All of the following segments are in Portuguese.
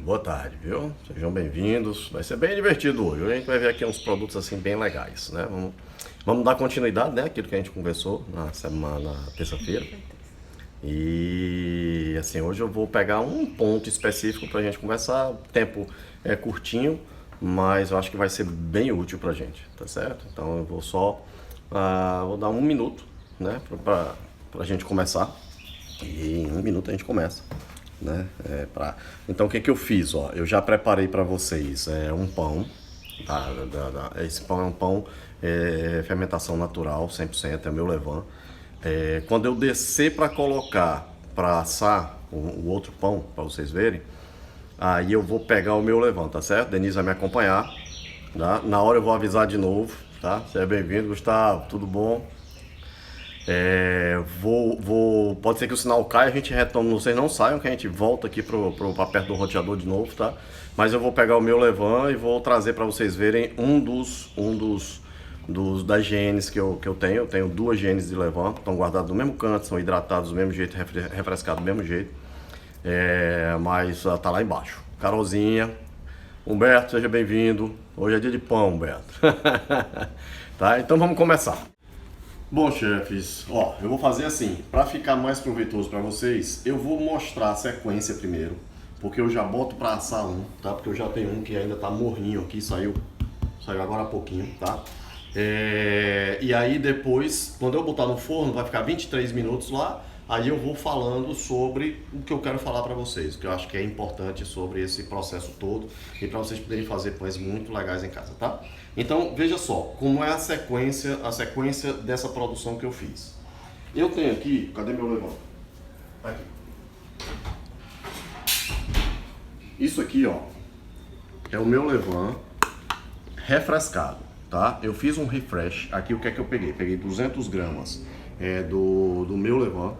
boa tarde, viu? Sejam bem-vindos. Vai ser bem divertido hoje. Hoje a gente vai ver aqui uns produtos assim bem legais, né? Vamos dar continuidade, né? Aquilo que a gente conversou na terça-feira. E assim, hoje eu vou pegar um ponto específico pra gente conversar. O tempo é curtinho, mas eu acho que vai ser bem útil pra gente, tá certo? Então eu vou só vou dar um minuto, né? Pra gente começar. E em um minuto a gente começa. Né? Então o que que eu fiz? Ó, eu já preparei para vocês um pão. Tá? Esse pão é um pão fermentação natural, 100%, é meu levain. Quando eu descer para colocar, para assar o outro pão, para vocês verem, aí eu vou pegar o meu levain, tá certo? Denise vai me acompanhar. Tá? Na hora eu vou avisar de novo, tá? Seja bem-vindo, Gustavo, tudo bom? Pode ser que o sinal caia, a gente retoma, vocês não saiam, que a gente volta aqui pra perto do roteador de novo, tá? Mas eu vou pegar o meu levain e vou trazer para vocês verem das genes que eu tenho. Eu tenho duas genes de levain, estão guardadas no mesmo canto, são hidratados do mesmo jeito, refrescados do mesmo jeito. Mas tá lá embaixo. Carolzinha, Humberto, seja bem-vindo. Hoje é dia de pão, Humberto. Tá? Então vamos começar. Bom, chefes, ó, eu vou fazer assim, para ficar mais proveitoso para vocês, eu vou mostrar a sequência primeiro, porque eu já boto para assar um, tá? Porque eu já tenho um que ainda tá morrinho aqui, saiu agora há pouquinho, tá? E aí depois, quando eu botar no forno, vai ficar 23 minutos lá, aí eu vou falando sobre o que eu quero falar para vocês, o que eu acho que é importante sobre esse processo todo e para vocês poderem fazer pães muito legais em casa, tá? Então, veja só, como é a sequência dessa produção que eu fiz. Eu tenho aqui, cadê meu levain? Aqui. Isso aqui, ó, é o meu levain refrescado, tá? Eu fiz um refresh, aqui o que é que eu peguei? Peguei 200 gramas do meu levain,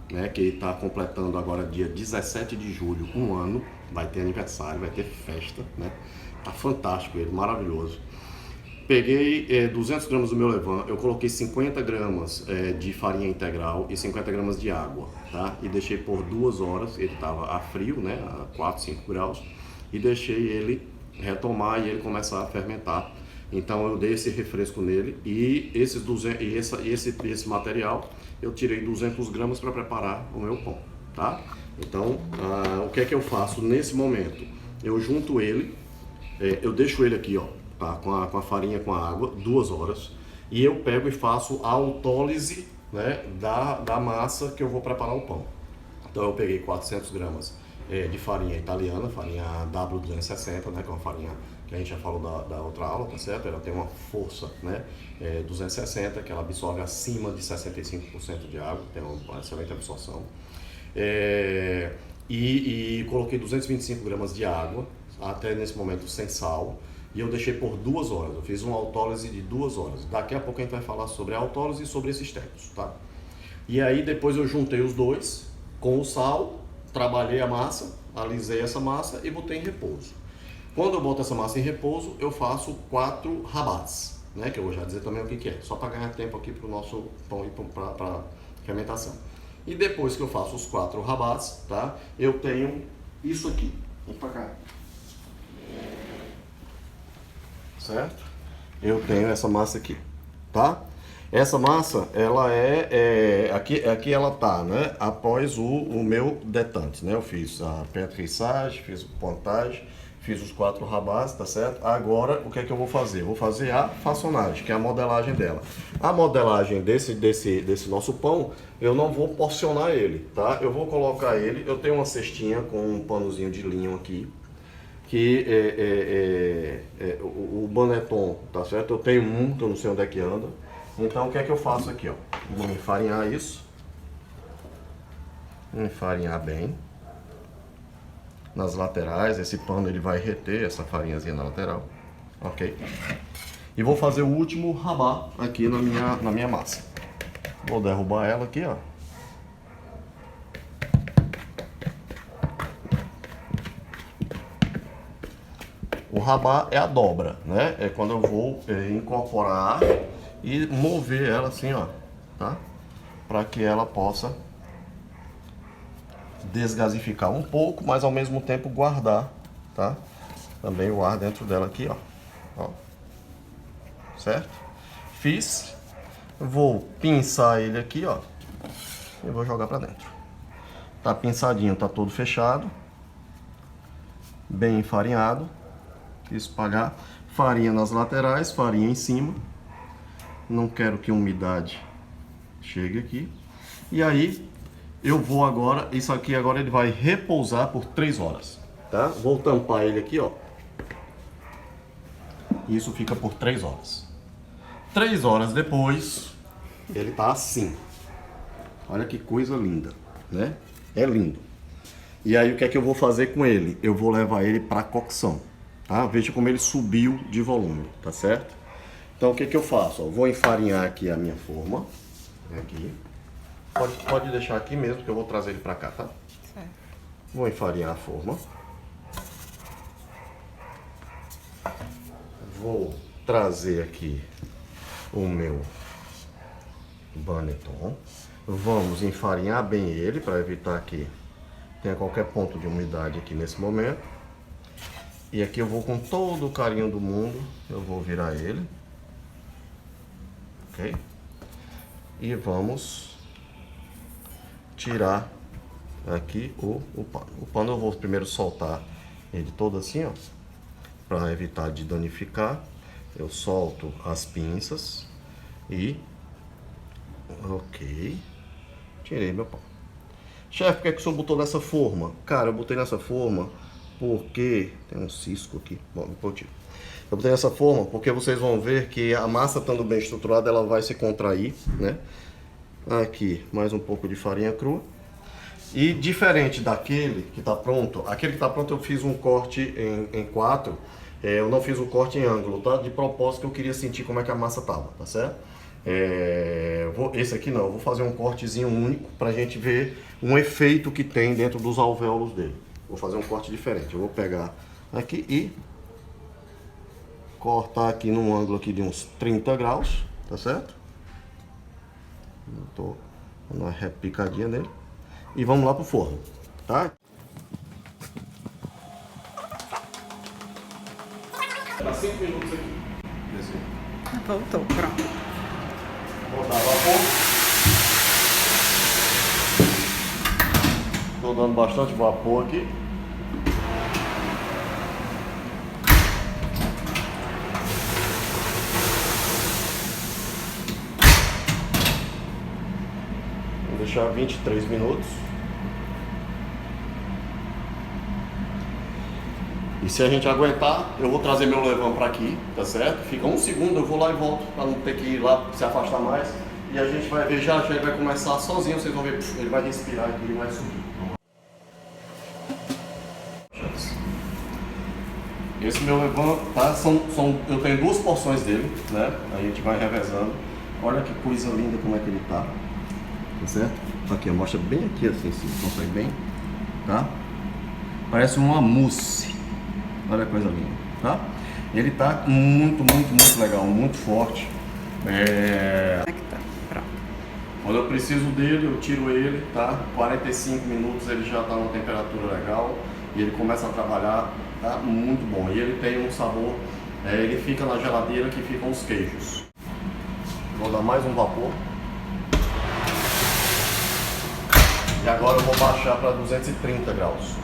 né, que está completando agora dia 17 de julho, um ano, vai ter aniversário, vai ter festa, né? Tá fantástico ele, maravilhoso. Peguei 200 gramas do meu levain, eu coloquei 50 gramas de farinha integral e 50 gramas de água, tá? E deixei por 2 horas, ele estava a frio, né, a 4, 5 graus, e deixei ele retomar e ele começar a fermentar. Então eu dei esse refresco nele e esse material eu tirei 200 gramas para preparar o meu pão, tá? Então o que é que eu faço nesse momento? Eu junto ele, eu deixo ele aqui, ó, tá? com a farinha, com a água, 2 horas, e eu pego e faço a autólise, né, da massa que eu vou preparar o pão. Então eu peguei 400 gramas de farinha italiana, farinha W260, né, que é uma farinha que a gente já falou da outra aula, tá certo? Ela tem uma força, né, 260, que ela absorve acima de 65% de água, tem uma excelente absorção. E coloquei 225 gramas de água, até nesse momento sem sal, e eu deixei por 2 horas. Eu fiz uma autólise de 2 horas. Daqui a pouco a gente vai falar sobre a autólise e sobre esses tempos, tá? E aí depois eu juntei os dois com o sal, trabalhei a massa, alisei essa massa e botei em repouso. Quando eu boto essa massa em repouso, eu faço 4 rabats, né? Que eu vou já dizer também o que é, só para ganhar tempo aqui para o nosso pão e para fermentação. E depois que eu faço os 4 rabats, tá? Eu tenho isso aqui. Vem para cá. Certo? Eu tenho essa massa aqui, tá? Essa massa, ela aqui ela tá, né? Após o meu detente, né? Eu fiz a pétrissage, fiz o pontage, fiz os 4 rabats, tá certo? Agora, o que é que eu vou fazer? Eu vou fazer a façonagem, que é a modelagem dela. A modelagem desse nosso pão, eu não vou porcionar ele, tá? Eu vou colocar ele, eu tenho uma cestinha com um panozinho de linho aqui, que o Baneton, tá certo? Eu tenho um, que eu não sei onde é que anda. Então o que é que eu faço aqui, ó? Vou enfarinhar isso. Enfarinhar bem. Nas laterais, esse pano ele vai reter essa farinhazinha na lateral. Ok? E vou fazer o último rabat aqui na minha massa. Vou derrubar ela aqui, ó. O rabat é a dobra, né? É quando eu vou incorporar e mover ela assim, ó, tá? Para que ela possa desgasificar um pouco, mas ao mesmo tempo guardar tá? Também o ar dentro dela aqui, ó. Ó. Certo? Fiz. Vou pinçar ele aqui, ó. E vou jogar pra dentro. Tá pinçadinho, tá todo fechado. Bem enfarinhado. Espalhar farinha nas laterais, farinha em cima. Não quero que a umidade chegue aqui. E aí, eu vou agora, isso aqui agora ele vai repousar por 3 horas. Tá? Vou tampar ele aqui, ó. Isso fica por 3 horas. 3 horas depois, ele tá assim. Olha que coisa linda, né? É lindo. E aí o que é que eu vou fazer com ele? Eu vou levar ele para cocção, tá? Veja como ele subiu de volume, tá certo? Então o que é que eu faço? Ó, vou enfarinhar aqui a minha forma. Aqui. Pode deixar aqui mesmo que eu vou trazer ele para cá, tá? Certo. Vou enfarinhar a forma. Vou trazer aqui o meu Banneton. Vamos enfarinhar bem ele para evitar que tenha qualquer ponto de umidade aqui nesse momento. E aqui eu vou com todo o carinho do mundo, eu vou virar ele. Ok? E vamos tirar aqui o pano. O pano eu vou primeiro soltar ele todo assim, ó, para evitar de danificar. Eu solto as pinças e ok, tirei meu pão. Chefe, por que é que o senhor botou nessa forma? Cara, eu botei nessa forma porque tem um cisco aqui. Bom, depois eu tiro. Eu botei nessa forma porque vocês vão ver que a massa, estando bem estruturada, ela vai se contrair, né? Aqui mais um pouco de farinha crua. E diferente daquele que está pronto, aquele que está pronto eu fiz um corte em 4. Eu não fiz o corte em ângulo, tá? De propósito, que eu queria sentir como é que a massa tava, tá certo? Esse aqui não, eu vou fazer um cortezinho único pra gente ver um efeito que tem dentro dos alvéolos dele. Vou fazer um corte diferente. Eu vou pegar aqui e cortar aqui num ângulo aqui de uns 30 graus, tá certo? Tô dando uma repicadinha nele. E vamos lá pro forno, tá? Dá 5 minutos aqui. Voltou, pronto. Vou dar vapor. Estou dando bastante vapor aqui. Vou deixar 23 minutos. E se a gente aguentar, eu vou trazer meu levam para aqui, tá certo? Fica um segundo, eu vou lá e volto, para não ter que ir lá se afastar mais. E a gente vai ver já ele vai começar sozinho, vocês vão ver, ele vai respirar aqui e vai subir. Esse meu levam, tá? Eu tenho 2 porções dele, né? A gente vai revezando. Olha que coisa linda como é que ele tá. Tá certo? Aqui, mostra bem aqui assim, se consegue bem, tá? Parece uma mousse. Olha a coisa linda, tá? Ele tá muito legal, muito forte. Quando eu preciso dele, eu tiro ele, tá? 45 minutos ele já tá numa temperatura legal e ele começa a trabalhar, tá? Muito bom. E ele tem um sabor, ele fica na geladeira que ficam os queijos. Vou dar mais um vapor. E agora eu vou baixar para 230 graus.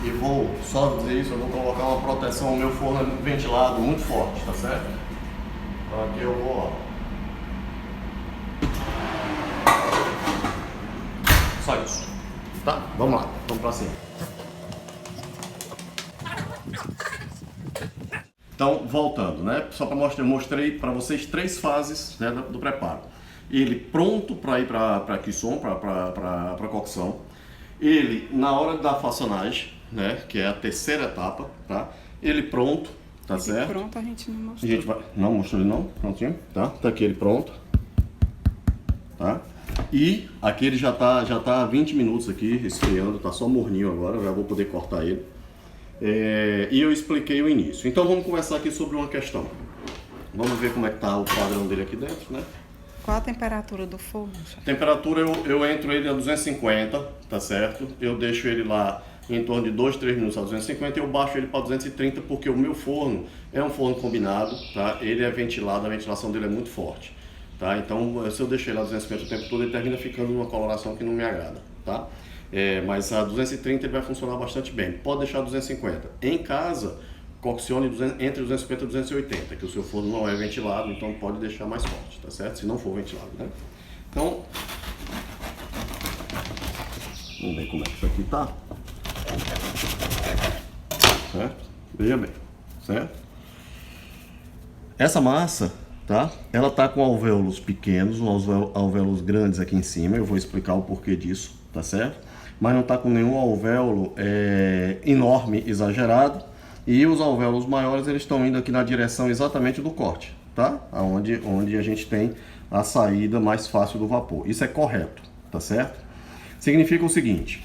E vou, só dizer isso, eu vou colocar uma proteção, o meu forno é muito ventilado, muito forte, tá certo? Então aqui eu vou, ó. Só isso. Tá? Vamos lá, vamos pra cima. Então, voltando, né? Só para mostrar, eu mostrei para vocês 3 fases, né, do preparo. Ele pronto para ir para cuisson, para cocção. Ele na hora da façonagem, né, que é a terceira etapa, tá? Ele pronto, tá certo? Pronto, a gente não mostrou. A gente vai... Não mostrou ele não? Prontinho, tá? Tá aqui ele pronto, tá? E aqui ele já tá há 20 minutos aqui esfriando, tá só morninho agora, eu já vou poder cortar ele. E eu expliquei o início. Então vamos conversar aqui sobre uma questão. Vamos ver como é que tá o padrão dele aqui dentro, né? Qual a temperatura do forno, chefe? Temperatura eu entro ele a 250, tá certo? Eu deixo ele lá em torno de 2, 3 minutos a 250 e eu baixo ele para 230 porque o meu forno é um forno combinado, tá? Ele é ventilado, a ventilação dele é muito forte, tá? Então se eu deixar ele a 250 o tempo todo, ele termina ficando numa coloração que não me agrada, tá? Mas a 230 ele vai funcionar bastante bem. Pode deixar 250. Em casa, coccione entre 250 e 280, que o seu forno não é ventilado, então pode deixar mais forte, tá certo? Se não for ventilado, né? Então, vamos ver como é que isso aqui tá. Certo? Veja bem, certo? Essa massa, tá? Ela tá com alvéolos pequenos, alvéolos grandes aqui em cima. Eu vou explicar o porquê disso, tá certo? Mas não tá com nenhum alvéolo enorme, exagerado. E os alvéolos maiores, eles estão indo aqui na direção exatamente do corte, tá? Onde a gente tem a saída mais fácil do vapor. Isso é correto, tá certo? Significa o seguinte,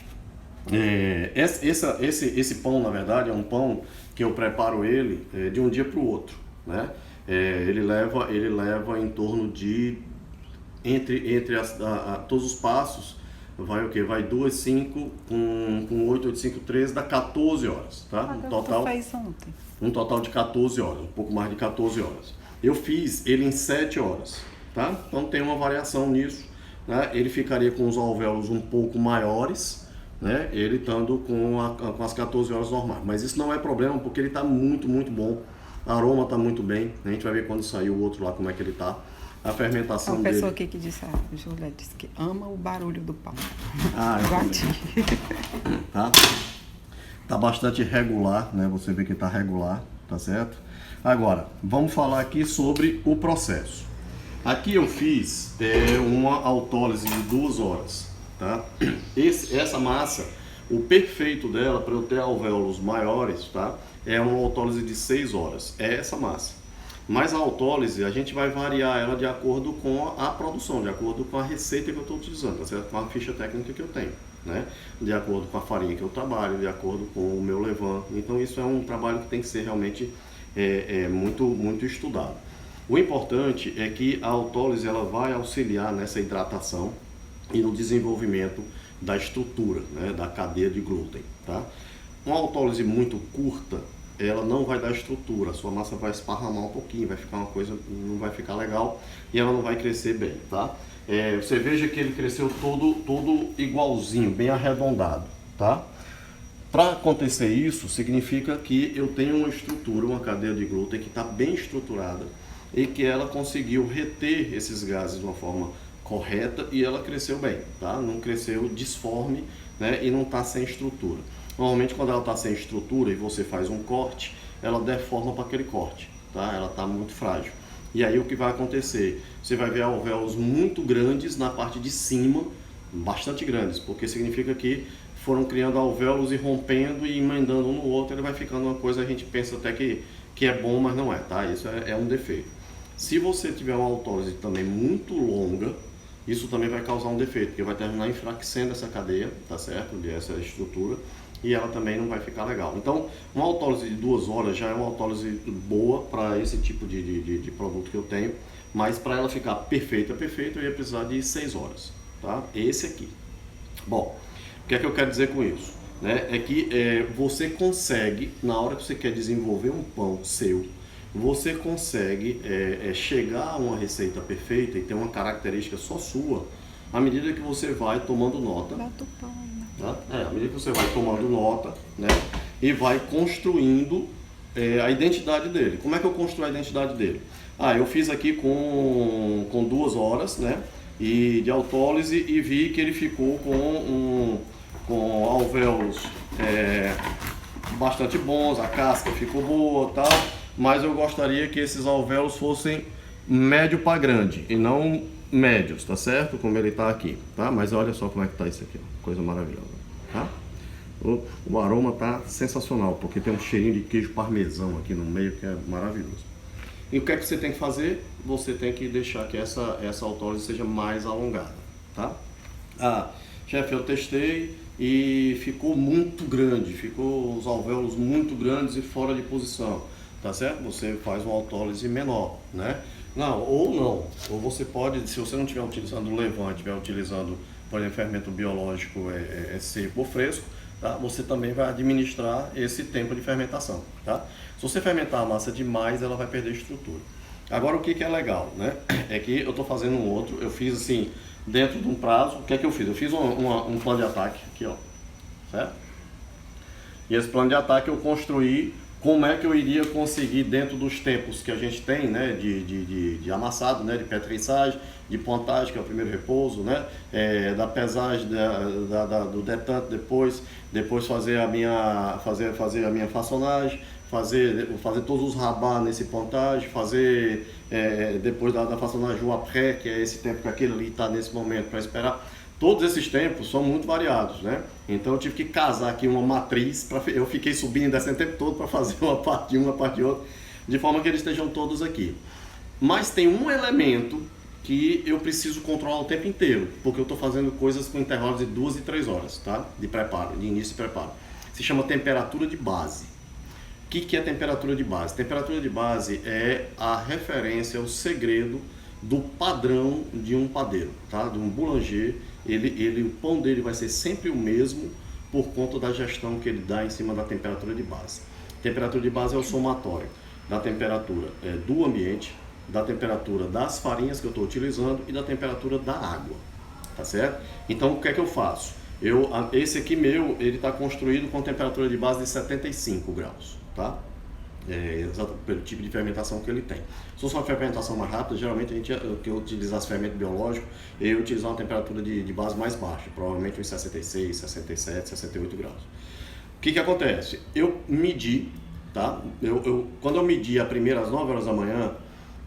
esse pão, na verdade, é um pão que eu preparo ele de um dia para o outro, né? Ele leva em torno de, entre todos os passos, vai o quê? Vai 2, 5, com 8, 8, 5, 13, dá 14 horas, tá? Tu fez ontem? Um total de 14 horas, um pouco mais de 14 horas. Eu fiz ele em 7 horas, tá? Então tem uma variação nisso, né? Ele ficaria com os alvéolos um pouco maiores, né? Ele estando com as 14 horas normais. Mas isso não é problema, porque ele está muito, muito bom. O aroma está muito bem. A gente vai ver quando sair o outro lá como é que ele está. A fermentação dele... Uma pessoa aqui que disse, a Júlia disse que ama o barulho do pão. Eu tá? Tá bastante regular, né? Você vê que tá regular, tá certo? Agora, vamos falar aqui sobre o processo. Aqui eu fiz uma autólise de 2 horas, tá? Essa massa, o perfeito dela, para eu ter alvéolos maiores, tá? É uma autólise de 6 horas, é essa massa. Mas a autólise, a gente vai variar ela de acordo com a produção, de acordo com a receita que eu estou utilizando, tá certo? Com a ficha técnica que eu tenho, né? De acordo com a farinha que eu trabalho, de acordo com o meu levain. Então isso é um trabalho que tem que ser realmente muito, muito estudado. O importante é que a autólise ela vai auxiliar nessa hidratação e no desenvolvimento da estrutura, né? Da cadeia de glúten, tá? Uma autólise muito curta, ela não vai dar estrutura, a sua massa vai esparramar um pouquinho, vai ficar uma coisa, não vai ficar legal e ela não vai crescer bem, tá? Você veja que ele cresceu todo igualzinho, bem arredondado, tá? Para acontecer isso, significa que eu tenho uma estrutura, uma cadeia de glúten que está bem estruturada e que ela conseguiu reter esses gases de uma forma correta e ela cresceu bem, tá? Não cresceu disforme, né? E não está sem estrutura. Normalmente quando ela está sem estrutura e você faz um corte, ela deforma para aquele corte, tá? Ela está muito frágil. E aí o que vai acontecer? Você vai ver alvéolos muito grandes na parte de cima, bastante grandes, porque significa que foram criando alvéolos e rompendo e emendando um no outro, ele vai ficando uma coisa, a gente pensa até que é bom, mas não é, tá? Isso é um defeito. Se você tiver uma autólise também muito longa, isso também vai causar um defeito, porque vai terminar enfraquecendo essa cadeia, tá certo? Dessa estrutura. E ela também não vai ficar legal. Então, uma autólise de 2 horas já é uma autólise boa para esse tipo de produto que eu tenho, mas para ela ficar perfeita, eu ia precisar de 6 horas, tá? Esse aqui. Bom, o que é que eu quero dizer com isso? Né? É que você consegue, na hora que você quer desenvolver um pão seu, você consegue chegar a uma receita perfeita e ter uma característica só sua, à medida que você vai tomando nota. Tá? À medida que você vai tomando nota, né, e vai construindo a identidade dele. Como é que eu construo a identidade dele? Eu fiz aqui com 2 horas, né, e de autólise e vi que ele ficou com alvéolos bastante bons, a casca ficou boa, tal, mas eu gostaria que esses alvéolos fossem médio para grande e não médios, tá certo? Como ele tá aqui, tá? Mas olha só como é que tá isso aqui, ó. Coisa maravilhosa, tá? O aroma tá sensacional, porque tem um cheirinho de queijo parmesão aqui no meio que é maravilhoso. E o que é que você tem que fazer? Você tem que deixar que essa autólise seja mais alongada, tá? Chefe, eu testei e ficou muito grande, ficou os alvéolos muito grandes e fora de posição. tá certo? Você faz uma autólise menor, né? Não, ou você pode, se você não estiver utilizando o levain, estiver utilizando, por exemplo, fermento biológico seco ou fresco, tá? Você também vai administrar esse tempo de fermentação, tá? Se você fermentar a massa demais, ela vai perder estrutura. Agora, o que é legal, né? É que eu estou fazendo um outro, eu fiz assim, dentro de um prazo, o que é que eu fiz? Eu fiz um plano de ataque aqui, ó, certo? E esse plano de ataque eu construí como é que eu iria conseguir, dentro dos tempos que a gente tem, né, de amassado, né, de petrissagem, de pontagem, que é o primeiro repouso, né, da pesagem, do detente, depois fazer a minha façonagem, fazer todos os rabás nesse pontagem, fazer depois da façonagem o après, que é esse tempo que aquele ali está nesse momento para esperar. Todos esses tempos são muito variados, né? Então eu tive que casar aqui uma matriz, eu fiquei subindo e descendo o tempo todo para fazer uma parte de uma parte de outra, de forma que eles estejam todos aqui. Mas tem um elemento que eu preciso controlar o tempo inteiro, porque eu estou fazendo coisas com intervalos de 2 e 3 horas, tá? De preparo, de início de preparo. Se chama temperatura de base. O que é temperatura de base? Temperatura de base é a referência, o segredo do padrão de um padeiro, tá? De um boulanger. O pão dele vai ser sempre o mesmo por conta da gestão que ele dá em cima da temperatura de base. Temperatura de base é o somatório da temperatura do ambiente, da temperatura das farinhas que eu estou utilizando e da temperatura da água, tá certo? Então o que é que eu faço? Esse aqui meu, ele está construído com temperatura de base de 75 graus, tá? Pelo tipo de fermentação que ele tem. Se fosse uma fermentação mais rápida, geralmente que eu utilizasse fermento biológico, eu ia utilizar uma temperatura de base mais baixa, provavelmente uns 66, 67, 68 graus. O que acontece? Eu medi, tá? Quando eu medi às 9 horas da manhã,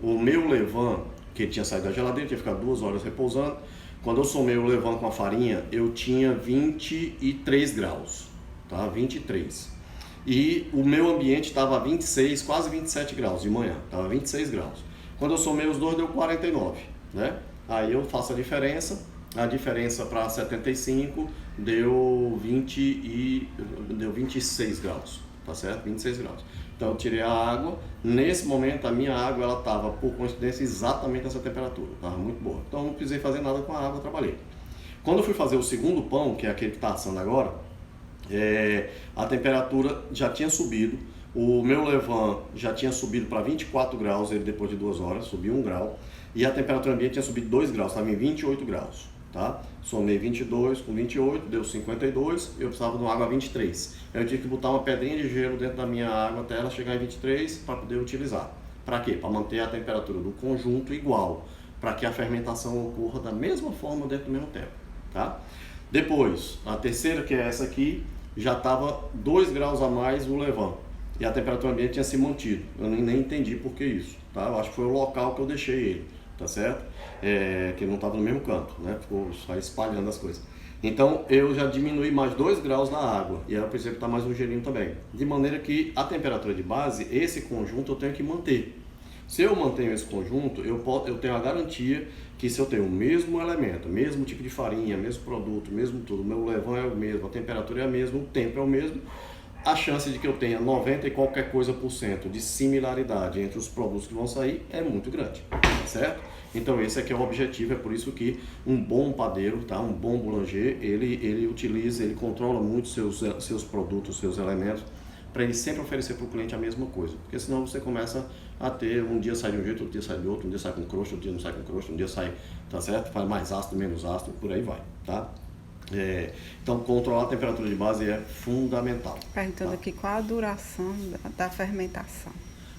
o meu levain, que tinha saído da geladeira, tinha ficado 2 horas repousando, quando eu somei o levain com a farinha, eu tinha 23 graus, tá? 23. E o meu ambiente estava a 26, quase 27 graus de manhã, estava 26 graus. Quando eu somei os dois, deu 49, né? Aí eu faço a diferença para 75 deu 26 graus, tá certo? 26 graus. Então eu tirei a água, nesse momento a minha água ela estava, por coincidência, exatamente nessa temperatura, estava muito boa. Então eu não precisei fazer nada com a água, eu trabalhei. Quando eu fui fazer o segundo pão, que é aquele que está assando agora, a temperatura já tinha subido, o meu levain já tinha subido para 24 graus, ele depois de 2 horas, subiu 1 grau, e a temperatura ambiente tinha subido 2 graus, estava em 28 graus, tá? Somei 22 com 28, deu 52, eu precisava de uma água a 23. Eu tive que botar uma pedrinha de gelo dentro da minha água até ela chegar em 23 para poder utilizar. Para quê? Para manter a temperatura do conjunto igual, para que a fermentação ocorra da mesma forma dentro do mesmo tempo, tá? Depois, a terceira, que é essa aqui, já estava 2 graus a mais o levain e a temperatura ambiente tinha se mantido. Eu nem entendi por que isso, tá? Eu acho que foi o local que eu deixei ele, tá certo? Que ele não estava no mesmo canto, né? Ficou só espalhando as coisas. Então eu já diminui mais 2 graus na água e aí eu preciso botar mais um gelinho também. De maneira que a temperatura de base, esse conjunto eu tenho que manter. Se eu mantenho esse conjunto, eu tenho a garantia que se eu tenho o mesmo elemento, mesmo tipo de farinha, mesmo produto, mesmo tudo, o meu levain é o mesmo, a temperatura é a mesma, o tempo é o mesmo, a chance de que eu tenha 90 e qualquer coisa por cento de similaridade entre os produtos que vão sair é muito grande, certo? Então esse aqui é o objetivo, é por isso que um bom padeiro, tá? Um bom boulanger, ele utiliza, ele controla muito seus produtos, seus elementos, para ele sempre oferecer para o cliente a mesma coisa, porque senão você começa a ter, um dia sai de um jeito, outro dia sai de outro, um dia sai com crosta, outro dia não sai com crosta, um dia sai, tá certo? Faz mais ácido, menos ácido, por aí vai, tá? Então controlar a temperatura de base é fundamental. Perguntando aqui qual a duração da fermentação.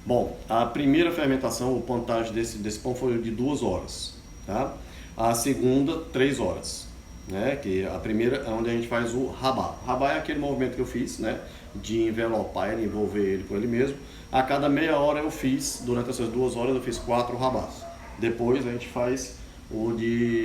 Bom, a primeira fermentação, o pontagem desse pão foi de 2 horas, tá? A segunda, 3 horas, né? Que a primeira é onde a gente faz o rabá. Rabá é aquele movimento que eu fiz, né? De envelopar ele, envolver ele com ele mesmo. A cada meia hora eu fiz, durante essas 2 horas eu fiz 4 rabás. Depois a gente faz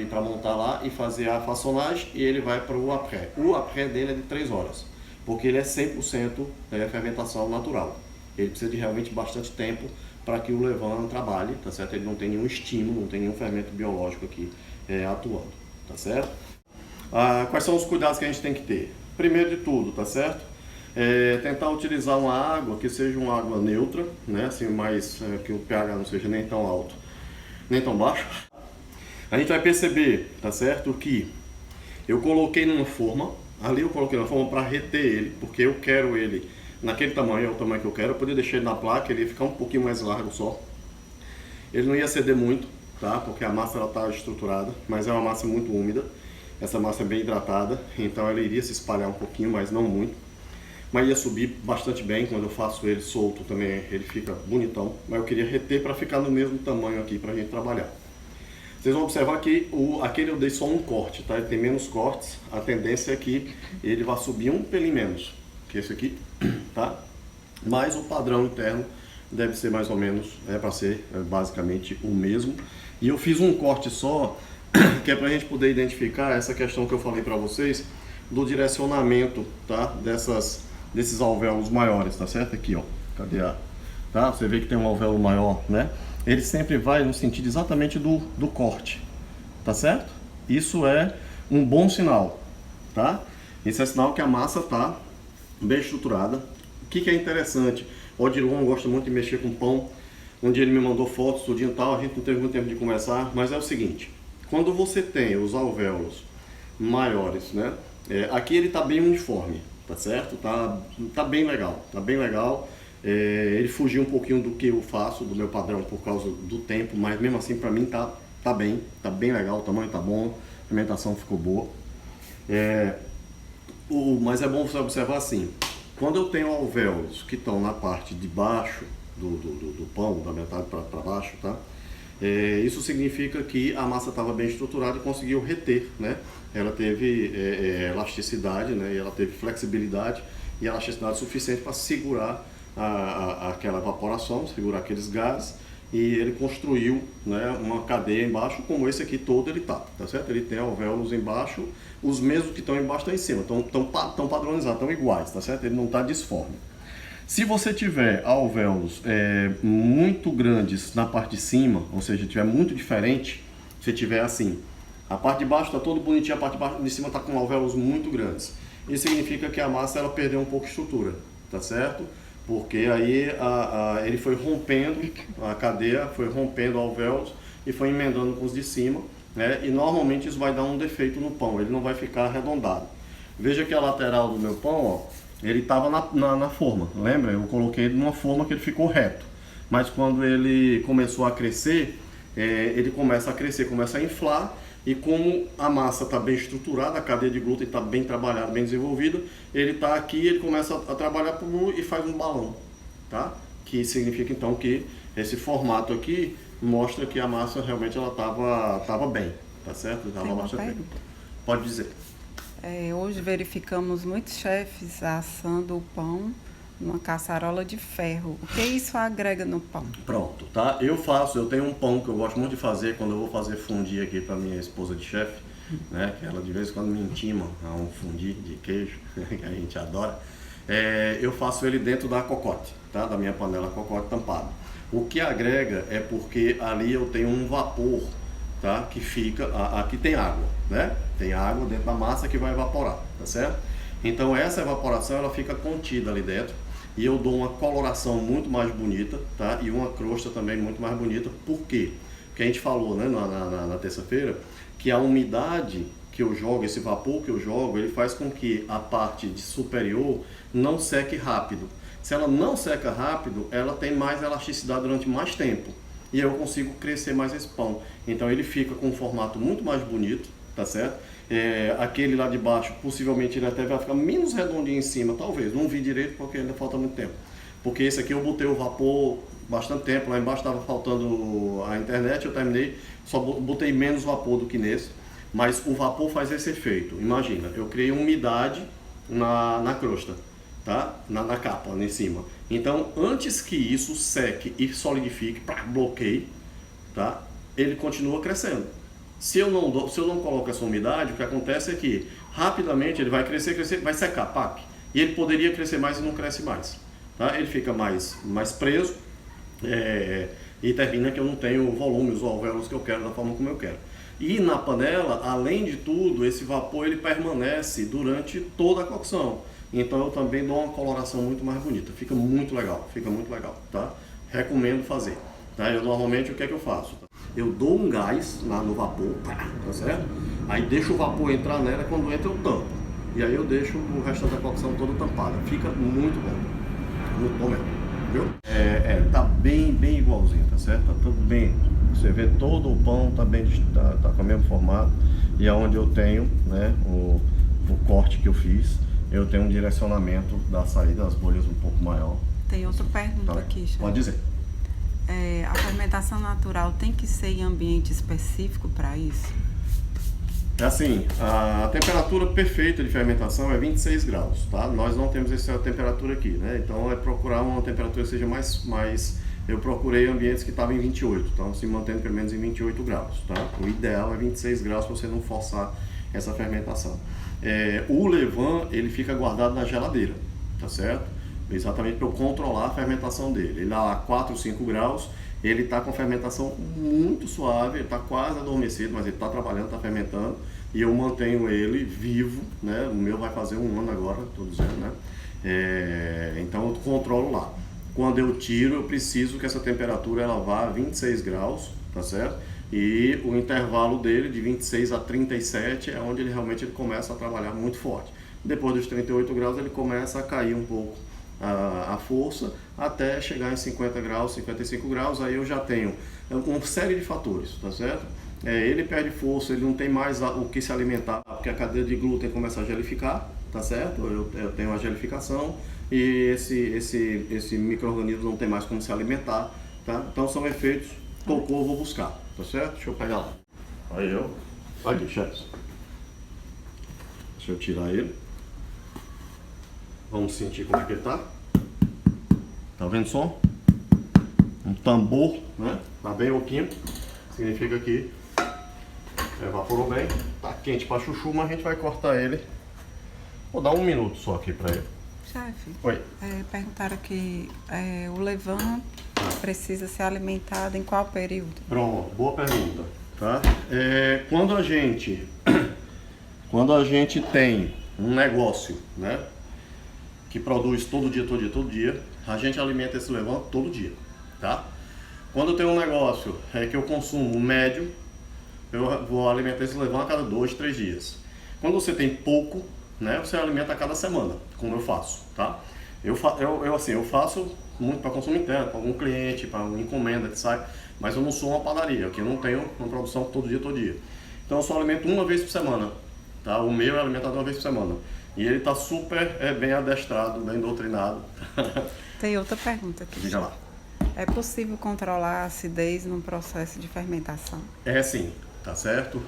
para montar lá e fazer a façonagem e ele vai para o après. O après dele é de 3 horas, porque ele é 100% fermentação natural. Ele precisa de realmente bastante tempo para que o levain trabalhe, tá certo? Ele não tem nenhum estímulo, não tem nenhum fermento biológico aqui atuando, tá certo? Quais são os cuidados que a gente tem que ter? Primeiro de tudo, tá certo? tentar utilizar uma água que seja uma água neutra, né? Assim, mais que o pH não seja nem tão alto, nem tão baixo. A gente vai perceber, tá certo, que eu coloquei numa forma, ali eu coloquei numa forma para reter ele, porque eu quero ele naquele tamanho, é o tamanho que eu quero. Eu poderia deixar ele na placa, ele ia ficar um pouquinho mais largo só. Ele não ia ceder muito, tá? Porque a massa ela tá estruturada, mas é uma massa muito úmida. Essa massa é bem hidratada, então ela iria se espalhar um pouquinho, mas não muito. Mas ia subir bastante bem. Quando eu faço ele solto também, ele fica bonitão. Mas eu queria reter para ficar no mesmo tamanho aqui pra gente trabalhar. Vocês vão observar que aquele eu dei só um corte, tá? Ele tem menos cortes. A tendência é que ele vai subir um pelin menos que esse aqui, tá? Mas o padrão interno deve ser mais ou menos, para ser basicamente o mesmo. E eu fiz um corte só, que é para a gente poder identificar essa questão que eu falei para vocês do direcionamento, tá? Desses alvéolos maiores, tá certo? Aqui, ó. Cadê a... Tá? Você vê que tem um alvéolo maior, né? Ele sempre vai no sentido exatamente do corte, tá certo? Isso é um bom sinal, tá? Esse é sinal que a massa tá bem estruturada. O que é interessante, o Odilon gosta muito de mexer com pão. Um dia ele me mandou fotos, tudinho e tal, a gente não teve muito tempo de conversar, mas é o seguinte, quando você tem os alvéolos maiores, né? Aqui ele tá bem uniforme, tá certo? Tá bem legal, tá bem legal. Ele fugiu um pouquinho do que eu faço, do meu padrão, por causa do tempo, mas mesmo assim pra mim tá bem legal, o tamanho tá bom, a alimentação ficou boa. Mas é bom você observar assim, quando eu tenho alvéolos que estão na parte de baixo do pão, da metade para baixo, tá? Isso significa que a massa estava bem estruturada e conseguiu reter, né? Ela teve elasticidade, né? E ela teve flexibilidade e elasticidade suficiente para segurar aquela evaporação, segurar aqueles gases, e ele construiu, né, uma cadeia embaixo, como esse aqui todo ele tá certo? Ele tem alvéolos embaixo, os mesmos que estão embaixo estão em cima, estão padronizados, estão iguais, tá certo? Ele não está disforme. Se você tiver alvéolos muito grandes na parte de cima, ou seja, tiver muito diferente, se tiver assim, a parte de baixo está todo bonitinho, a parte de cima está com alvéolos muito grandes. Isso significa que a massa ela perdeu um pouco de estrutura, tá certo? Porque aí ele foi rompendo, a cadeia foi rompendo alvéolos e foi emendando com os de cima, né? E normalmente isso vai dar um defeito no pão, ele não vai ficar arredondado. Veja que a lateral do meu pão, ó, ele estava na forma, lembra? Eu coloquei ele numa forma que ele ficou reto. Mas quando ele começou a crescer, ele começa a crescer, começa a inflar. E como a massa está bem estruturada, a cadeia de glúten está bem trabalhada, bem desenvolvida, ele está aqui, ele começa a trabalhar e faz um balão, tá? Que significa então que esse formato aqui mostra que a massa realmente ela estava bem, tá certo? Tava bastante bem. Pode dizer. Hoje verificamos muitos chefes assando o pão numa caçarola de ferro. O que isso agrega no pão? Pronto, tá? Eu tenho um pão que eu gosto muito de fazer quando eu vou fazer fondue aqui para minha esposa de chefe, né? Que ela de vez em quando me intima a um fondue de queijo, que a gente adora. Eu faço ele dentro da cocote, tá? Da minha panela cocote tampada. O que agrega é porque ali eu tenho um vapor, tá? Que fica, aqui tem água, né? Tem água dentro da massa que vai evaporar, tá certo? Então essa evaporação ela fica contida ali dentro e eu dou uma coloração muito mais bonita, tá? E uma crosta também muito mais bonita. Por quê? Porque a gente falou, né, na terça-feira, que a umidade que eu jogo, esse vapor que eu jogo, ele faz com que a parte superior não seque rápido. Se ela não seca rápido, ela tem mais elasticidade durante mais tempo e eu consigo crescer mais esse pão. Então ele fica com um formato muito mais bonito, tá certo? Aquele lá de baixo, possivelmente ele até vai ficar menos redondinho em cima, talvez, não vi direito porque ainda falta muito tempo. Porque esse aqui eu botei o vapor bastante tempo, lá embaixo estava faltando a internet, eu terminei, só botei menos vapor do que nesse, mas o vapor faz esse efeito. Imagina, eu criei umidade na crosta, tá? Na capa, lá em cima. Então, antes que isso seque e solidifique, bloqueie, tá? Ele continua crescendo. Se eu não coloco essa umidade, o que acontece é que rapidamente ele vai crescer, vai secar, pac. E ele poderia crescer mais e não cresce mais. Tá? Ele fica mais preso e termina que eu não tenho o volume, os alvéolos que eu quero da forma como eu quero. E na panela, além de tudo, esse vapor ele permanece durante toda a cocção. então eu também dou uma coloração muito mais bonita. Fica muito legal, tá? Recomendo fazer. Tá? Eu normalmente o que é que eu faço? Eu dou um gás no vapor, tá certo? Aí deixo o vapor entrar nela, quando entra eu tampo. E aí eu deixo o resto da cocção toda tampada. Fica muito bom mesmo, viu? Tá bem igualzinho, tá certo? Tá tudo bem. Você vê todo o pão tá com o mesmo formato. E aonde eu tenho, né, o corte que eu fiz, eu tenho um direcionamento da saída das bolhas um pouco maior. Tem outra pergunta Tá, aqui, chefe. pode dizer. A fermentação natural tem que ser em ambiente específico para isso? É assim, a temperatura perfeita de fermentação é 26 graus, tá? Nós não temos essa temperatura aqui, né? Então é procurar uma temperatura que seja mais... Eu procurei ambientes que estavam em 28, então se mantendo pelo menos em 28 graus, tá? O ideal é 26 graus para você não forçar essa fermentação. O levain, ele fica guardado na geladeira, tá certo? Exatamente para eu controlar a fermentação dele. Ele a 4, 5 graus, ele está com fermentação muito suave, ele está quase adormecido, mas ele está trabalhando, está fermentando, e eu mantenho ele vivo, né? O meu vai fazer 1 ano agora, estou dizendo, né? Então eu controlo lá. Quando eu tiro, eu preciso que essa temperatura ela vá a 26 graus, tá certo? E o intervalo dele de 26 a 37 é onde ele realmente começa a trabalhar muito forte. Depois dos 38 graus ele começa a cair um pouco a força até chegar em 50 graus, 55 graus, aí eu já tenho uma série de fatores, tá certo? Ele perde força, ele não tem mais o que se alimentar, porque a cadeia de glúten começa a gelificar, tá certo? Eu tenho a gelificação e esse micro-organismo não tem mais como se alimentar, tá? Então são efeitos, tocou, eu vou buscar, tá certo? Deixa eu pegar lá. Aí eu, aqui, chefes. Deixa eu tirar ele. Vamos sentir como é que ele tá. Tá vendo o som? Um tambor, né? Tá bem oquinho. Significa que evaporou bem. Tá quente pra chuchu, mas a gente vai cortar ele. Vou dar 1 minuto só aqui pra ele. Chefe, Oi. Perguntaram aqui, o levain precisa ser alimentado em qual período? Pronto, boa pergunta. Tá? Quando a gente tem um negócio, né, que produz todo dia, a gente alimenta esse levain todo dia, tá? Quando eu tenho um negócio que eu consumo médio, eu vou alimentar esse levain a cada 2, 3 dias. Quando você tem pouco, né, você alimenta a cada semana, como eu faço, tá? Eu faço muito para consumo interno, para algum cliente, para uma encomenda que sai, mas eu não sou uma padaria, aqui eu não tenho uma produção todo dia. Então eu só alimento 1 vez por semana, tá? O meu é alimentado 1 vez por semana. E ele está super bem adestrado, bem doutrinado. Tem outra pergunta aqui. Diga lá. É possível controlar a acidez num processo de fermentação? É sim, tá certo?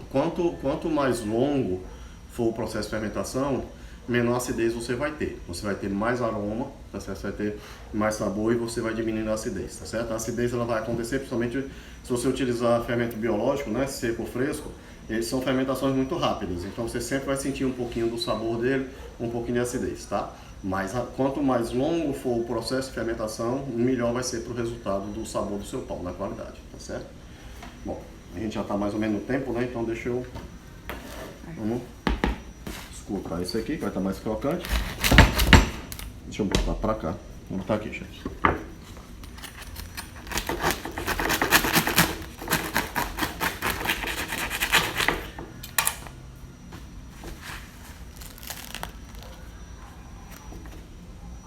Quanto mais longo for o processo de fermentação, menor acidez você vai ter. Você vai ter mais aroma, tá certo? Você vai ter mais sabor e você vai diminuindo a acidez, tá certo? A acidez ela vai acontecer principalmente se você utilizar fermento biológico, né, seco ou fresco. Eles são fermentações muito rápidas, então você sempre vai sentir um pouquinho do sabor dele, um pouquinho de acidez, tá? Mas quanto mais longo for o processo de fermentação, melhor vai ser para o resultado do sabor do seu pão, na qualidade, tá certo? Bom, a gente já está mais ou menos no tempo, né? Então deixa eu... Vamos escutar esse aqui, que vai estar mais crocante. Deixa eu botar para cá. Vamos botar aqui, gente.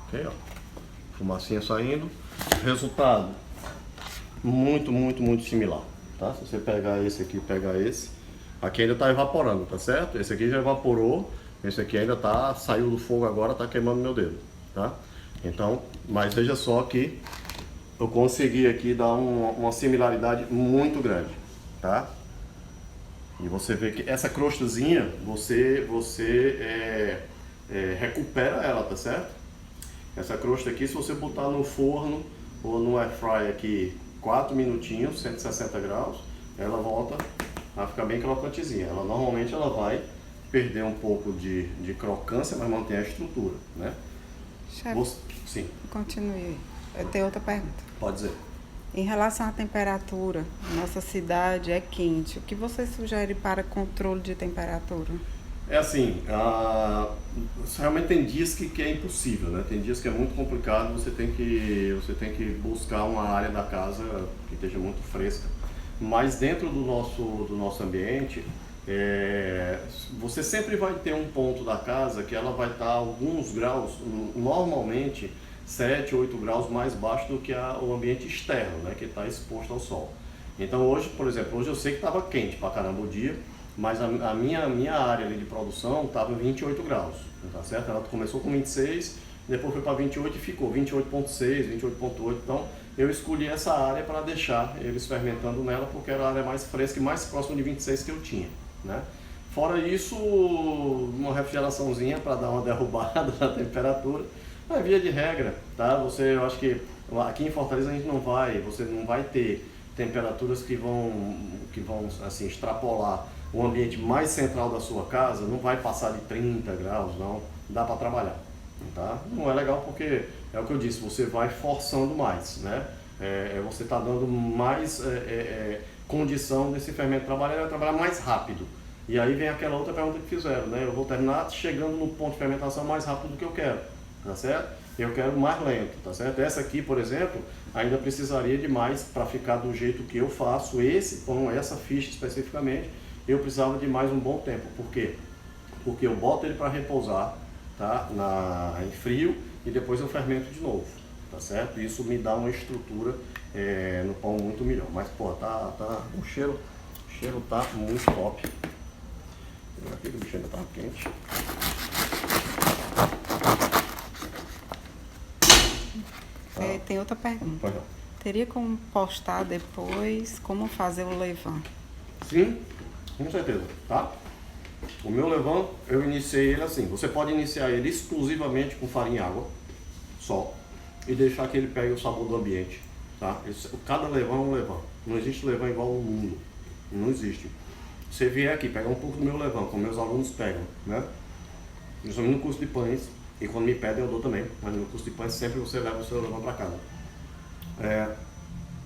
Ok, ó. Fumacinha saindo. Resultado muito similar, tá? Se você pegar esse aqui e pegar esse, aqui ainda está evaporando, tá certo? Esse aqui já evaporou, esse aqui ainda saiu do fogo agora, tá queimando meu dedo, tá? Então, mas veja só que eu consegui aqui dar uma similaridade muito grande, tá? E você vê que essa crostazinha, você recupera ela, tá certo? Essa crosta aqui, se você botar no forno ou no air fry aqui 4 minutinhos, 160 graus, ela volta a ficar bem crocantezinha. Ela normalmente ela vai perder um pouco de crocância, mas mantém a estrutura, né? Chefe, sim. Continue. Eu tenho outra pergunta. Pode dizer. Em relação à temperatura, nossa cidade é quente. O que você sugere para controle de temperatura? É assim, realmente tem dias que é impossível, né? Tem dias que é muito complicado, você tem que buscar uma área da casa que esteja muito fresca. Mas dentro do nosso ambiente, você sempre vai ter um ponto da casa que ela vai estar alguns graus, normalmente 7, 8 graus mais baixo do que o ambiente externo, né? Que está exposto ao sol. Então hoje, por exemplo, hoje eu sei que estava quente pra caramba o dia, mas a minha área ali de produção estava em 28 graus, tá certo? Ela começou com 26, depois foi para 28 e ficou 28,6, 28,8. Então eu escolhi essa área para deixar eles fermentando nela, porque era a área mais fresca e mais próxima de 26 que eu tinha, né? Fora isso, uma refrigeraçãozinha para dar uma derrubada na temperatura. É via de regra, tá? Eu acho que aqui em Fortaleza você não vai ter temperaturas que vão assim extrapolar o ambiente mais central da sua casa, não vai passar de 30 graus, não, dá para trabalhar, tá? Não é legal porque é o que eu disse, você vai forçando mais, né? Você está dando mais condição desse fermento trabalhar, ele vai trabalhar mais rápido. E aí vem aquela outra pergunta que fizeram, né? Eu vou terminar chegando no ponto de fermentação mais rápido do que eu quero, tá certo? Eu quero mais lento, tá certo? Essa aqui, por exemplo, ainda precisaria de mais para ficar do jeito que eu faço esse pão, essa ficha especificamente, eu precisava de mais um bom tempo. Por quê? Porque eu boto ele para repousar, tá? Em frio, e depois eu fermento de novo, tá certo? Isso me dá uma estrutura no pão muito melhor. Mas, pô, o cheiro tá muito top. Aqui que o bicho ainda tá quente. Tem outra pergunta. Teria como postar depois como fazer o levain? Sim, com certeza, tá? O meu levain, eu iniciei ele assim. Você pode iniciar ele exclusivamente com farinha e água, só, e deixar que ele pegue o sabor do ambiente, tá? Cada levain é um levain. Não existe levain igual no mundo. Não existe. Você vier aqui, pegar um pouco do meu levain, como meus alunos pegam, né? Principalmente no curso de pães, e quando me pedem eu dou também, mas no curso de pães sempre você leva o seu levain para casa.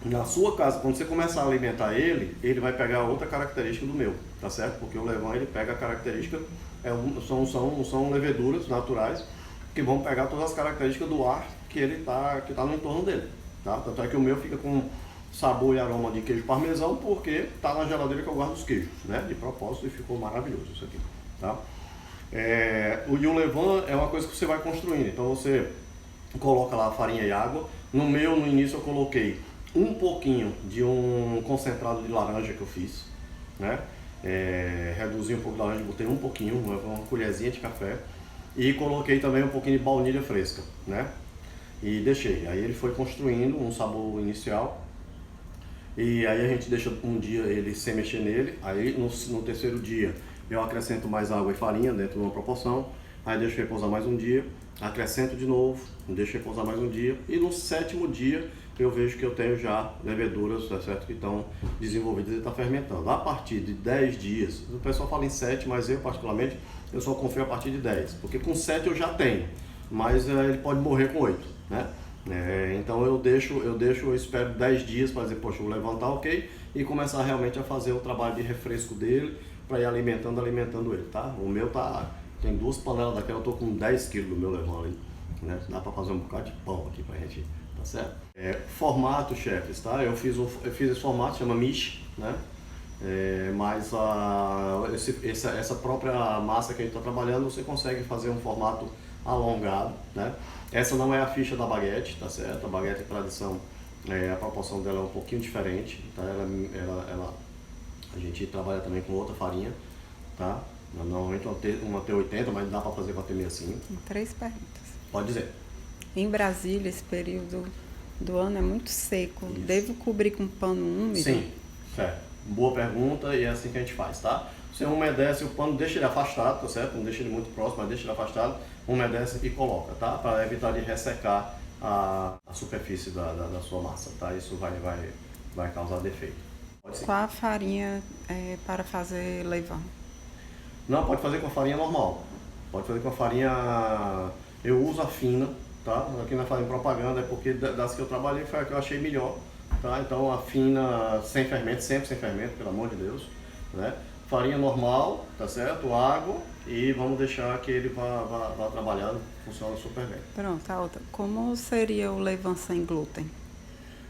Na sua casa, quando você começar a alimentar ele vai pegar outra característica do meu, tá certo? Porque o levain ele pega a característica, são leveduras naturais que vão pegar todas as características do ar que tá no entorno dele, tá? Tanto é que o meu fica com sabor e aroma de queijo parmesão, porque tá na geladeira que eu guardo os queijos, né? De propósito, e ficou maravilhoso isso aqui, tá? O levain é uma coisa que você vai construindo, então você coloca lá a farinha e água. No início eu coloquei um pouquinho de um concentrado de laranja que eu fiz, né? Reduzi um pouco de laranja, botei um pouquinho, uma colherzinha de café, e coloquei também um pouquinho de baunilha fresca, né? E deixei. Aí ele foi construindo um sabor inicial, e aí a gente deixa um dia ele sem mexer nele. Aí no terceiro dia eu acrescento mais água e farinha dentro de uma proporção, aí deixo repousar mais um dia, acrescento de novo, deixo repousar mais um dia, e no sétimo dia eu vejo que eu tenho já leveduras, tá certo, que estão desenvolvidas e está fermentando. A partir de 10 dias, o pessoal fala em 7, mas eu particularmente eu só confio a partir de 10, porque com 7 eu já tenho, mas ele pode morrer com 8, né? Então eu espero 10 dias para dizer, poxa, vou levantar, ok, e começar realmente a fazer o trabalho de refresco dele, para ir alimentando ele, tá? O meu tem 2 panelas daquela, eu tô com 10 kg do meu levain ali, né? Dá para fazer um bocado de pão aqui pra gente, tá certo? Formato, chefes, tá? Eu fiz esse formato, chama miche, né? Mas essa própria massa que a gente está trabalhando, você consegue fazer um formato alongado, né? Essa não é a ficha da baguete, tá certo? A baguete é tradição, a proporção dela é um pouquinho diferente, tá? A gente trabalha também com outra farinha, tá? Normalmente uma T80, mas dá para fazer com a T65. 3 perguntas. Pode dizer. Em Brasília, esse período do ano é muito seco. Isso. Devo cobrir com pano úmido? Sim, certo. Boa pergunta, e é assim que a gente faz, tá? Você umedece o pano, deixa ele afastado, tá certo? Não deixa ele muito próximo, mas deixa ele afastado, umedece e coloca, tá? Para evitar de ressecar a superfície da sua massa, tá? Isso vai causar defeito. Qual a farinha para fazer levain? Não, pode fazer com a farinha normal. Pode fazer com a farinha... Eu uso a fina, tá? Aqui na farinha propaganda é porque das que eu trabalhei foi a que eu achei melhor, tá? Então a fina sem fermento, sempre sem fermento, pelo amor de Deus, né? farinha normal, tá certo? Água e vamos deixar que ele vá trabalhando, funciona super bem. Pronto, a outra. Como seria o levain sem glúten?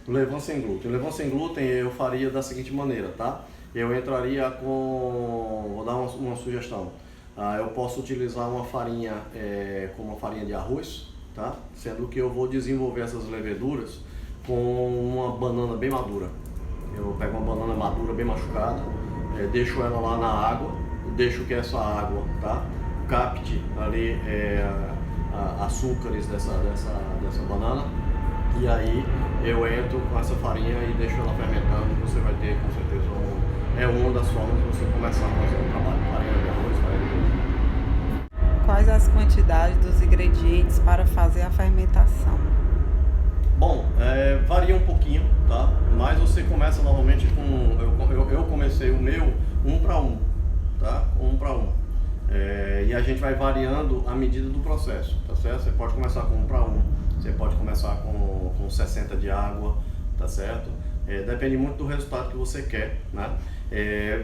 O levain sem glúten. O levain sem glúten eu faria da seguinte maneira, tá? Eu entraria com... Vou dar uma sugestão. Eu posso utilizar uma farinha como uma farinha de arroz, tá? Sendo que eu vou desenvolver essas leveduras com uma banana bem madura. Eu pego uma banana madura bem machucada, deixo ela lá na água, deixo que essa água, tá, capte ali açúcares dessa banana, e aí eu entro com essa farinha e deixo ela fermentando. Você vai ter com certeza uma das formas de você começar a fazer um trabalho de farinha de arroz, farinha de coisa. Quais as quantidades dos ingredientes para fazer a fermentação? Bom, varia um pouquinho, tá? Mas você começa normalmente com... Eu comecei o meu 1 para 1, tá? 1 para 1. E a gente vai variando à medida do processo, tá certo? Você pode começar com 1 para 1, você pode começar com 60 de água, tá certo? Depende muito do resultado que você quer, né?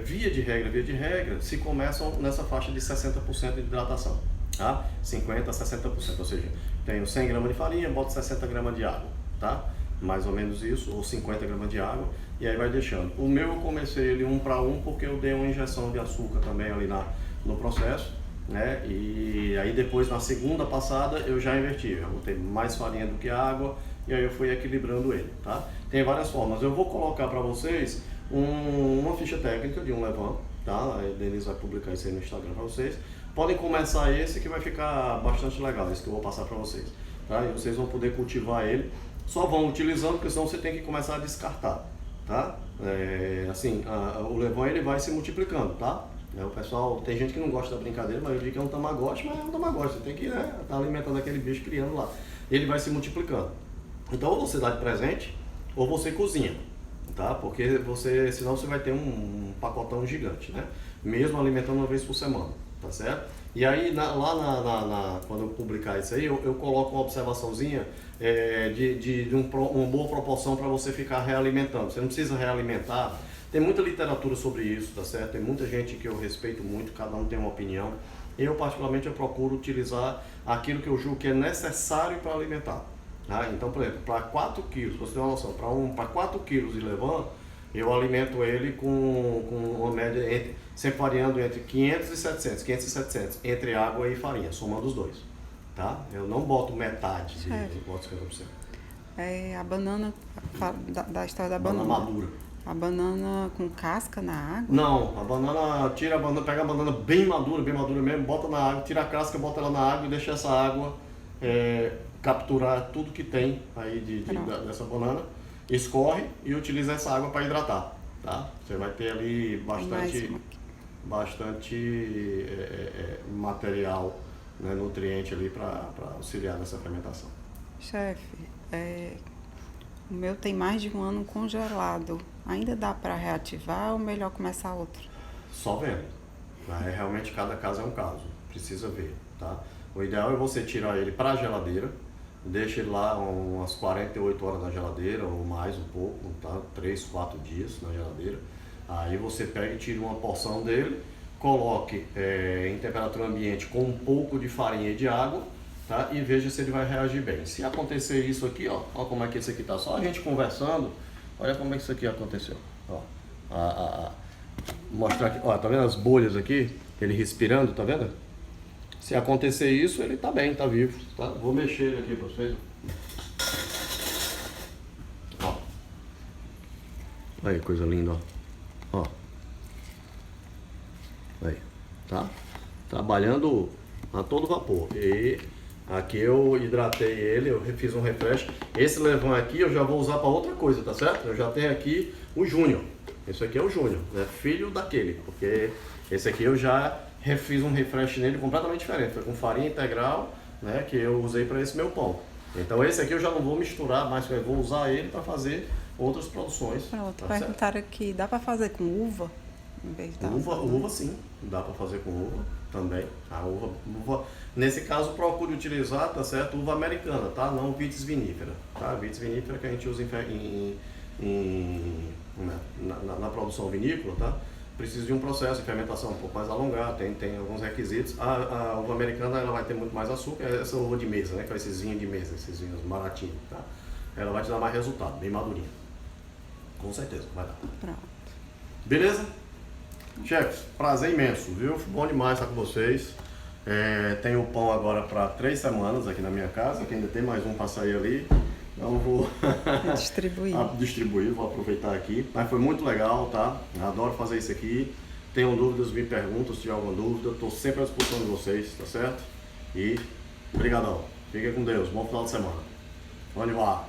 Via de regra, se começam nessa faixa de 60% de hidratação, tá? 50% a 60%, ou seja, tenho 100 gramas de farinha, boto 60 gramas de água, tá? Mais ou menos isso, ou 50 gramas de água, e aí vai deixando. O meu eu comecei ele 1 para 1 porque eu dei uma injeção de açúcar também ali no processo, né? E aí depois na segunda passada eu já inverti, eu botei mais farinha do que água, e aí eu fui equilibrando ele, tá? Tem várias formas. Eu vou colocar para vocês uma ficha técnica de um levain, tá? A Denise vai publicar isso aí no Instagram para vocês. Podem começar esse que vai ficar bastante legal, esse que eu vou passar para vocês, tá? E vocês vão poder cultivar ele, só vão utilizando, porque senão você tem que começar a descartar, tá? O levain ele vai se multiplicando, tá? O pessoal, tem gente que não gosta da brincadeira, mas eu digo que é um tamagotchi, mas é um tamagotchi, você tem que tá alimentando aquele bicho, criando lá. Ele vai se multiplicando. Então ou você dá de presente, ou você cozinha, tá? Porque senão você vai ter um pacotão gigante, né? Mesmo alimentando uma vez por semana, tá certo? E aí quando eu publicar isso aí, eu coloco uma observaçãozinha de uma boa proporção para você ficar realimentando. Você não precisa realimentar. Tem muita literatura sobre isso, tá certo? Tem muita gente que eu respeito muito, cada um tem uma opinião. Eu particularmente eu procuro utilizar aquilo que eu julgo que é necessário para alimentar. Tá? Então, por exemplo, para 4 quilos, você tem uma noção, para 4 quilos de levain, eu alimento ele com uma média, sempre variando entre 500 e 700, 500 e 700, entre água e farinha, somando os dois. Tá? Eu não boto metade, eu boto 50%. A banana, da história da banana. Banana madura. A banana com casca na água? Não, a banana, pega a banana bem madura mesmo, bota na água, tira a casca, bota ela na água e deixa essa água capturar tudo que tem aí dessa banana, escorre e utiliza essa água para hidratar, tá? Você vai ter ali bastante material, né, nutriente ali para auxiliar nessa fermentação. Chefe, o meu tem mais de 1 ano congelado. Ainda dá para reativar ou melhor começar outro? Só vendo. Realmente cada caso é um caso. Precisa ver, tá? O ideal é você tirar ele para a geladeira, deixa ele lá umas 48 horas na geladeira ou mais um pouco, tá? 3, 4 dias na geladeira. Aí você pega e tira uma porção dele, coloque em temperatura ambiente com um pouco de farinha e de água, tá? E veja se ele vai reagir bem. Se acontecer isso aqui, ó como é que esse aqui tá, só a gente conversando, olha como é que isso aqui aconteceu. Mostrar aqui, ó, tá vendo as bolhas aqui? Ele respirando, tá vendo? Se acontecer isso, ele tá bem, tá vivo, tá? Vou mexer ele aqui pra vocês. Ó. Aí, coisa linda, ó. Aí, tá? Trabalhando a todo vapor. E aqui eu hidratei ele, eu fiz um refresh. Esse levain aqui eu já vou usar para outra coisa, tá certo? Eu já tenho aqui o Júnior. Esse aqui é o Júnior, né? Filho daquele, porque esse aqui eu já fiz um refresh nele completamente diferente. Foi com farinha integral, né? Que eu usei para esse meu pão. Então esse aqui eu já não vou misturar mais, eu vou usar ele para fazer outras produções. Pronto, tá, perguntaram aqui, dá para fazer com uva? Em vez de uva sim, dá para fazer com uva também. A uva, nesse caso procure utilizar, tá certo? Uva americana, tá? Não vitis vinifera, tá? Vitis vinifera que a gente usa na produção vinícola, tá? precisa de um processo de fermentação um pouco mais alongado, tem alguns requisitos. A uva americana ela vai ter muito mais açúcar, essa uva de mesa, né, com esses vinhos de mesa, esses vinhos baratinhos, tá? Ela vai te dar mais resultado, bem madurinha. Com certeza, vai dar. Pronto. Beleza? Chefes, prazer imenso, viu? Bom demais estar com vocês. Tenho o pão agora para 3 semanas aqui na minha casa, que ainda tem mais um para sair ali. Então vou distribuir, vou aproveitar aqui. Mas foi muito legal, tá? Adoro fazer isso aqui. Tenham dúvidas, me perguntam se tiver alguma dúvida. Estou sempre à disposição de vocês, tá certo? E obrigadão. Fiquem com Deus. Bom final de semana. Vamos lá.